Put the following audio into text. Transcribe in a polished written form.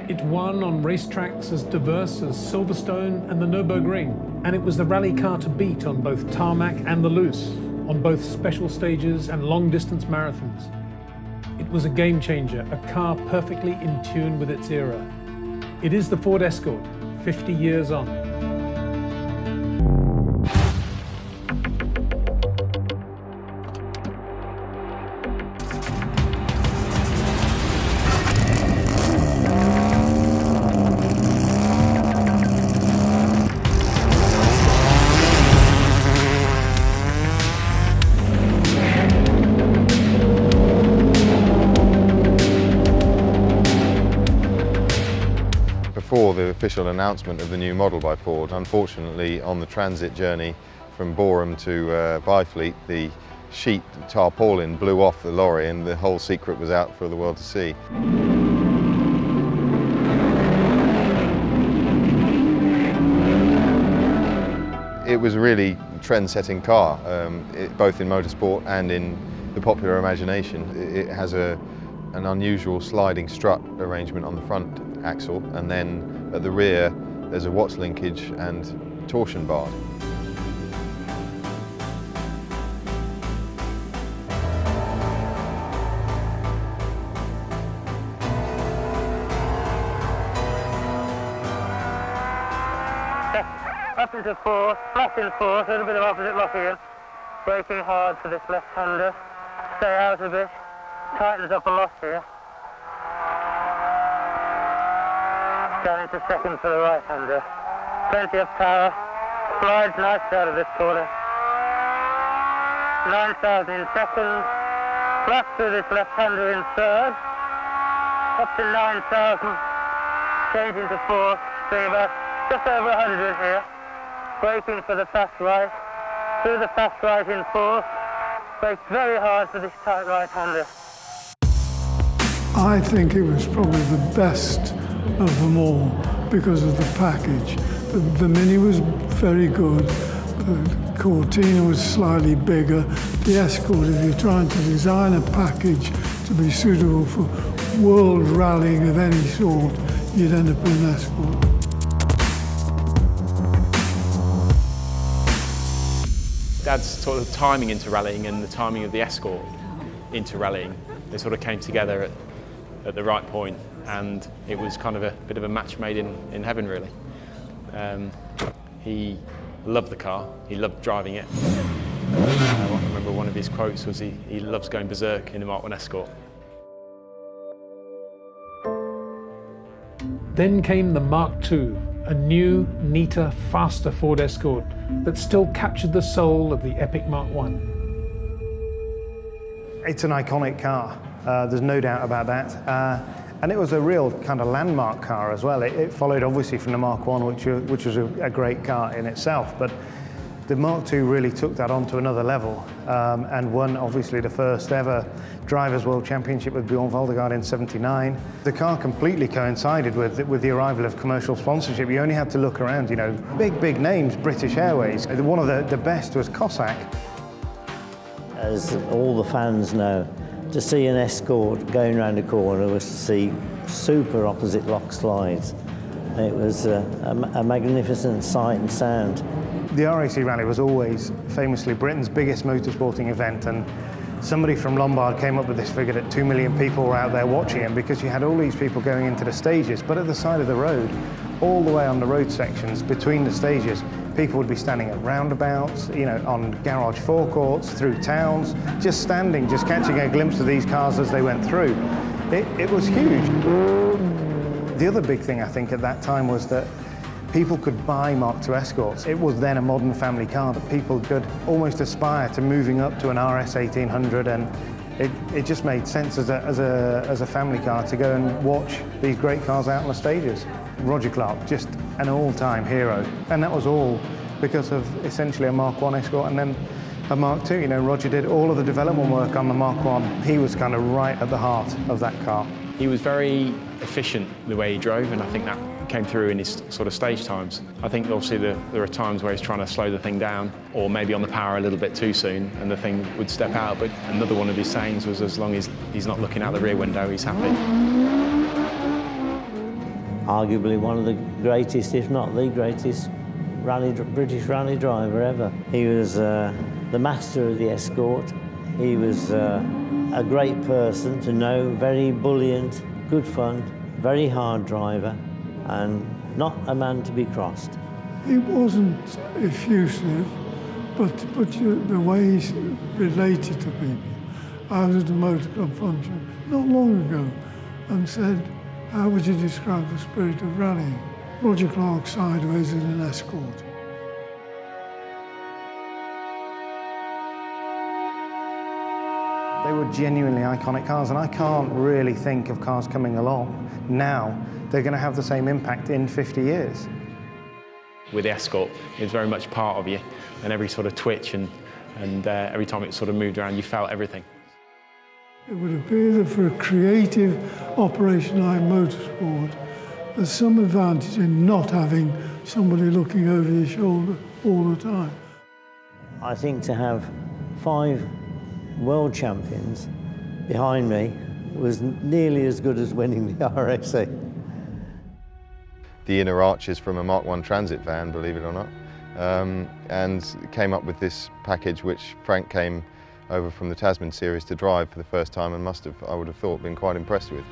It won on racetracks as diverse as Silverstone and the Nürburgring, and it was the rally car to beat on both tarmac and the loose, on both special stages and long-distance marathons. It was a game changer, a car perfectly in tune with its era. It is the Ford Escort, 50 years on. Before the official announcement of the new model by Ford, unfortunately on the transit journey from Boreham to Byfleet, the sheet tarpaulin blew off the lorry and the whole secret was out for the world to see. It was a really trend-setting car, both in motorsport and in the popular imagination. It has an unusual sliding strut arrangement on the front axle, and then at the rear there's a Watts linkage and torsion bar. Up into fourth, flat in fourth, a little bit of opposite lock again. Braking hard for this left-hander. Stay out a bit, tightens up a lot here. Down into second for the right-hander. Plenty of power. Slides nice out of this corner. 9,000 in second. Flat through this left-hander in third. Up to 9,000. Changing to fourth. Doing about just over 100 here. Braking for the fast right. Through the fast right in fourth. Brakes very hard for this tight right-hander. I think it was probably the best of them all because of the package. The Mini was very good, the Cortina was slightly bigger. The Escort, if you're trying to design a package to be suitable for world rallying of any sort, you'd end up with an Escort. Dad's sort of timing into rallying and the timing of the Escort into rallying, they sort of came together at the right point, and it was kind of a bit of a match made in heaven, really. He loved the car, he loved driving it. I remember one of his quotes was he loves going berserk in a Mark I Escort. Then came the Mark II, a new, neater, faster Ford Escort that still captured the soul of the epic Mark I. It's an iconic car, there's no doubt about that. And it was a real kind of landmark car as well. It followed obviously from the Mark I, which was a great car in itself, but the Mark II really took that on to another level and won obviously the first ever Drivers World Championship with Bjorn Valdegaard in '79. The car completely coincided with the arrival of commercial sponsorship. You only had to look around, you know, big names, British Airways. One of the best was Cossack. As all the fans know, to see an Escort going around a corner was to see super opposite lock slides. It was a magnificent sight and sound. The RAC Rally was always famously Britain's biggest motorsporting event, and somebody from Lombard came up with this figure that 2 million people were out there watching it because you had all these people going into the stages, but at the side of the road, all the way on the road sections between the stages, people would be standing at roundabouts, you know, on garage forecourts, through towns, just standing, just catching a glimpse of these cars as they went through. It was huge. The other big thing I think at that time was that people could buy Mark II Escorts. It was then a modern family car that people could almost aspire to moving up to an RS 1800, and it just made sense as a family car to go and watch these great cars out on the stages. Roger Clark, just an all-time hero, and that was all because of essentially a Mark I Escort and then a Mark II. You know, Roger did all of the development work on the Mark I. He was kind of right at the heart of that car. He was very efficient the way he drove, and I think that came through in his sort of stage times. I think obviously there are times where he's trying to slow the thing down, or maybe on the power a little bit too soon, and the thing would step out. But another one of his sayings was, as long as he's not looking out the rear window, he's happy. Arguably one of the greatest, if not the greatest, British rally driver ever. He was the master of the Escort. He was a great person to know, very buoyant, good fun, very hard driver, and not a man to be crossed. He wasn't effusive, but the way he related to people. I was at a motor club function not long ago and said, how would you describe the spirit of rallying? Roger Clark sideways in an Escort. They were genuinely iconic cars, and I can't really think of cars coming along now they're going to have the same impact in 50 years. With the Escort, it was very much part of you, and every sort of twitch and every time it sort of moved around, you felt everything. It would appear that for a creative operation like motorsport, there's some advantage in not having somebody looking over your shoulder all the time. I think to have 5 world champions behind me was nearly as good as winning the RSC. The inner arches from a Mark I Transit van, believe it or not, and came up with this package which Frank came over from the Tasman series to drive for the first time and must have, I would have thought, been quite impressed with.